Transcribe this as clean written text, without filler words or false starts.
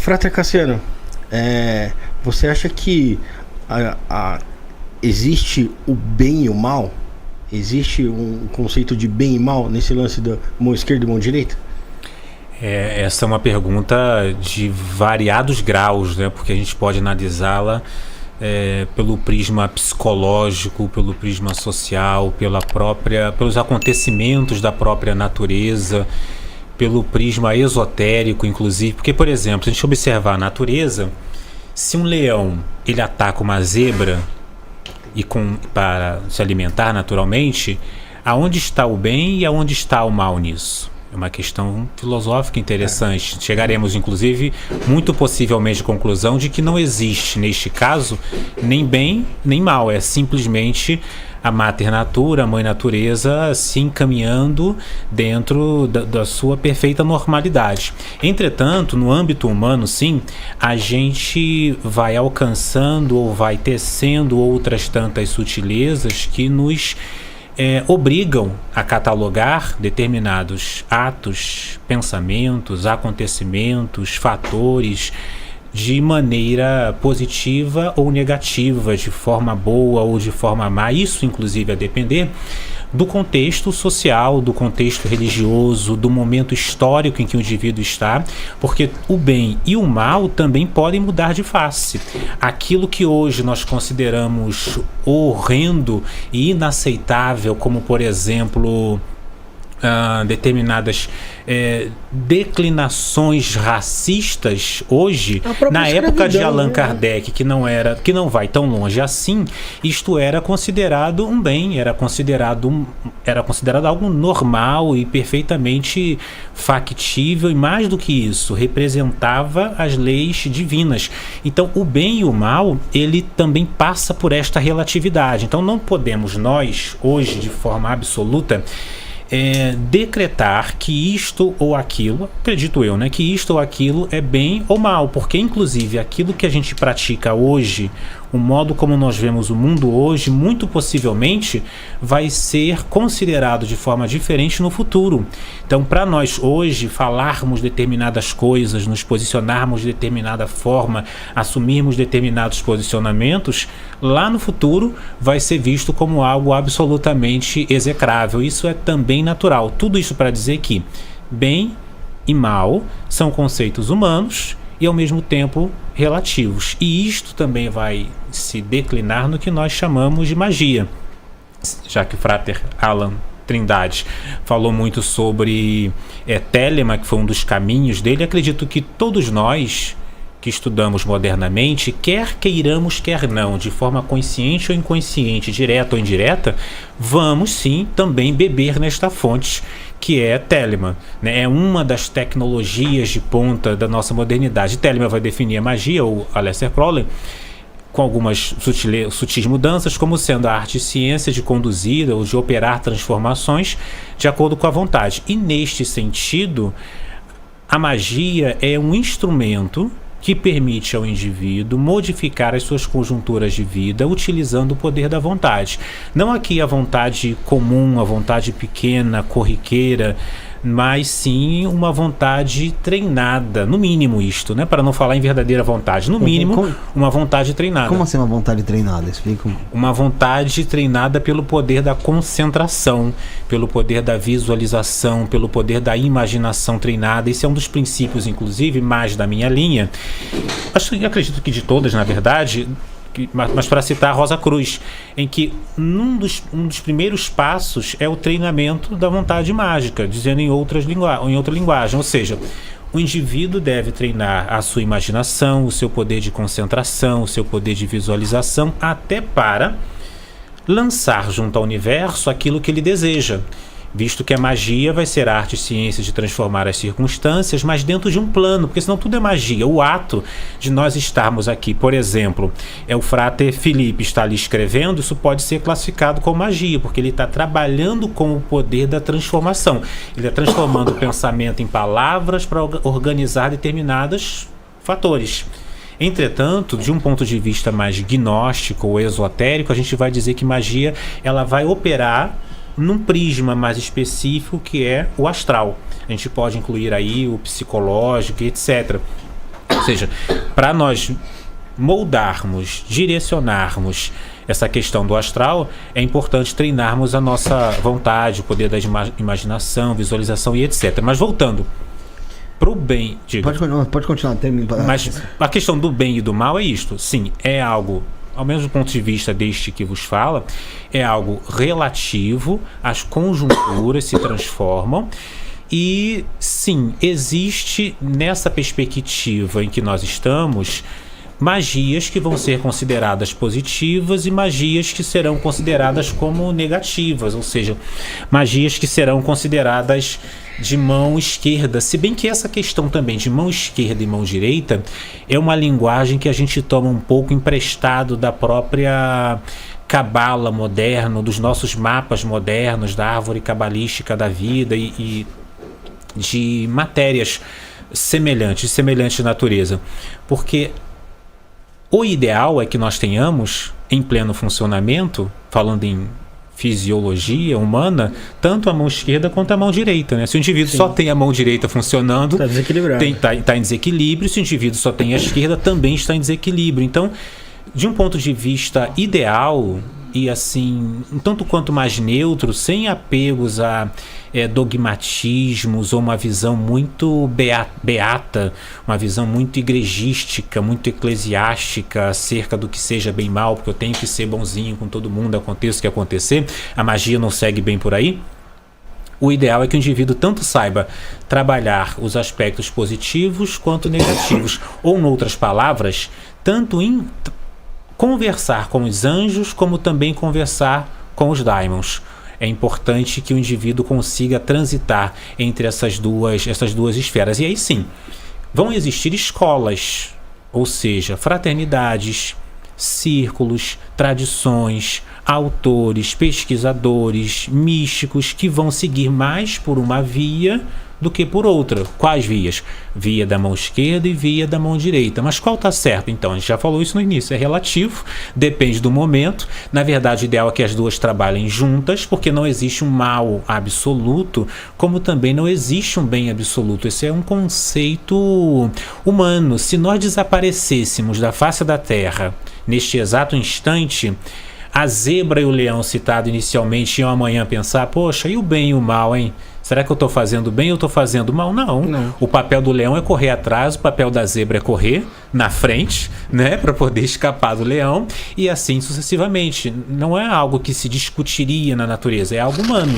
Frater Cassiano, você acha que existe o bem e o mal? Existe um conceito de bem e mal nesse lance da mão esquerda e mão direita? Essa é uma pergunta de variados graus, né? Porque a gente pode analisá-la pelo prisma psicológico, pelo prisma social, pelos acontecimentos da própria natureza, pelo prisma esotérico, inclusive. Porque, por exemplo, se a gente observar a natureza, se um leão ele ataca uma zebra para se alimentar naturalmente, aonde está o bem e aonde está o mal nisso? É uma questão filosófica interessante. Chegaremos, inclusive, muito possivelmente à conclusão de que não existe, neste caso, nem bem nem mal. É simplesmente a Mater Natura, a Mãe Natureza, se encaminhando dentro da sua perfeita normalidade. Entretanto, no âmbito humano, sim, a gente vai alcançando ou vai tecendo outras tantas sutilezas que nos obrigam a catalogar determinados atos, pensamentos, acontecimentos, fatores de maneira positiva ou negativa, de forma boa ou de forma má. Isso, inclusive, a depender do contexto social, do contexto religioso, do momento histórico em que o indivíduo está, porque o bem e o mal também podem mudar de face. Aquilo que hoje nós consideramos horrendo e inaceitável, como, por exemplo, determinadas declinações racistas hoje, na época de Allan Kardec, que não vai tão longe assim, isto era considerado um bem, era considerado algo normal e perfeitamente factível, e mais do que isso, representava as leis divinas. Então o bem e o mal, ele também passa por esta relatividade. Então não podemos nós, hoje, de forma absoluta, decretar que isto ou aquilo, acredito eu, né, que isto ou aquilo é bem ou mal, porque inclusive aquilo que a gente pratica hoje, o modo como nós vemos o mundo hoje, muito possivelmente vai ser considerado de forma diferente no futuro. Então, para nós hoje falarmos determinadas coisas, nos posicionarmos de determinada forma, assumirmos determinados posicionamentos, lá no futuro vai ser visto como algo absolutamente execrável. Isso é também natural. Tudo isso para dizer que bem e mal são conceitos humanos e ao mesmo tempo relativos. E isto também vai se declinar no que nós chamamos de magia. Já que o Frater Alan Trindade falou muito sobre Telema, que foi um dos caminhos dele, acredito que todos nós que estudamos modernamente, quer queiramos, quer não, de forma consciente ou inconsciente, direta ou indireta, vamos sim também beber nesta fonte que é Telema, né? É uma das tecnologias de ponta da nossa modernidade. Telema vai definir a magia, ou Aleister Crowley, com algumas sutis mudanças, como sendo a arte e ciência de conduzir ou de operar transformações de acordo com a vontade. E neste sentido, a magia é um instrumento que permite ao indivíduo modificar as suas conjunturas de vida utilizando o poder da vontade. Não aqui a vontade comum, a vontade pequena, corriqueira, mas sim uma vontade treinada, no mínimo isto, né? Para não falar em verdadeira vontade, no mínimo uma vontade treinada. Como assim uma vontade treinada? Explica. Uma vontade treinada pelo poder da concentração, pelo poder da visualização, pelo poder da imaginação treinada. Esse é um dos princípios, inclusive, mais da minha linha. Acredito que de todas, na verdade, mas para citar a Rosa Cruz, em que um dos primeiros passos é o treinamento da vontade mágica, dizendo em outra linguagem, ou seja, o indivíduo deve treinar a sua imaginação, o seu poder de concentração, o seu poder de visualização, até para lançar junto ao universo aquilo que ele deseja, visto que a magia vai ser a arte e ciência de transformar as circunstâncias, mas dentro de um plano, porque senão tudo é magia. O ato de nós estarmos aqui, por exemplo, o Frater Felipe está ali escrevendo, isso pode ser classificado como magia, porque ele está trabalhando com o poder da transformação. Ele está transformando o pensamento em palavras para organizar determinados fatores. Entretanto, de um ponto de vista mais gnóstico ou esotérico, a gente vai dizer que magia ela vai operar num prisma mais específico, que é o astral. A gente pode incluir aí o psicológico, etc. seja, para nós moldarmos, direcionarmos essa questão do astral, é importante treinarmos a nossa vontade, o poder da imaginação, visualização e etc. Mas voltando pro bem... Diga. Pode continuar, termina. Mas a questão do bem e do mal é isto. Sim, é algo, ao menos do ponto de vista deste que vos fala, é algo relativo, as conjunturas se transformam. E sim, existe nessa perspectiva em que nós estamos magias que vão ser consideradas positivas e magias que serão consideradas como negativas, ou seja, magias que serão consideradas de mão esquerda, se bem que essa questão também de mão esquerda e mão direita é uma linguagem que a gente toma um pouco emprestado da própria cabala moderna, dos nossos mapas modernos, da árvore cabalística da vida e de matérias semelhantes, de semelhante natureza, porque o ideal é que nós tenhamos em pleno funcionamento, falando em fisiologia humana, tanto a mão esquerda quanto a mão direita, né? Se o indivíduo só tem a mão direita funcionando, está desequilibrado. Está em desequilíbrio. Se o indivíduo só tem a esquerda, também está em desequilíbrio. Então, de um ponto de vista ideal e assim, um tanto quanto mais neutro, sem apegos a dogmatismos ou uma visão muito beata, uma visão muito igrejística, muito eclesiástica acerca do que seja bem e mal, porque eu tenho que ser bonzinho com todo mundo, aconteça o que acontecer, a magia não segue bem por aí. O ideal é que o indivíduo tanto saiba trabalhar os aspectos positivos quanto negativos, ou, em outras palavras, tanto em conversar com os anjos, como também conversar com os daimons. É importante que o indivíduo consiga transitar entre essas duas esferas. E aí sim, vão existir escolas, ou seja, fraternidades, círculos, tradições, autores, pesquisadores, místicos que vão seguir mais por uma via do que por outra. Quais vias? Via da mão esquerda e via da mão direita. Mas qual está certo? Então, a gente já falou isso no início. É relativo, depende do momento. Na verdade, o ideal é que as duas trabalhem juntas, porque não existe um mal absoluto, como também não existe um bem absoluto. Esse é um conceito humano. Se nós desaparecêssemos da face da Terra neste exato instante, a zebra e o leão citado inicialmente iam amanhã pensar: poxa, e o bem e o mal, hein? Será que eu estou fazendo bem ou eu estou fazendo mal? Não. O papel do leão é correr atrás, o papel da zebra é correr na frente, né, para poder escapar do leão, e assim sucessivamente. Não é algo que se discutiria na natureza, é algo humano.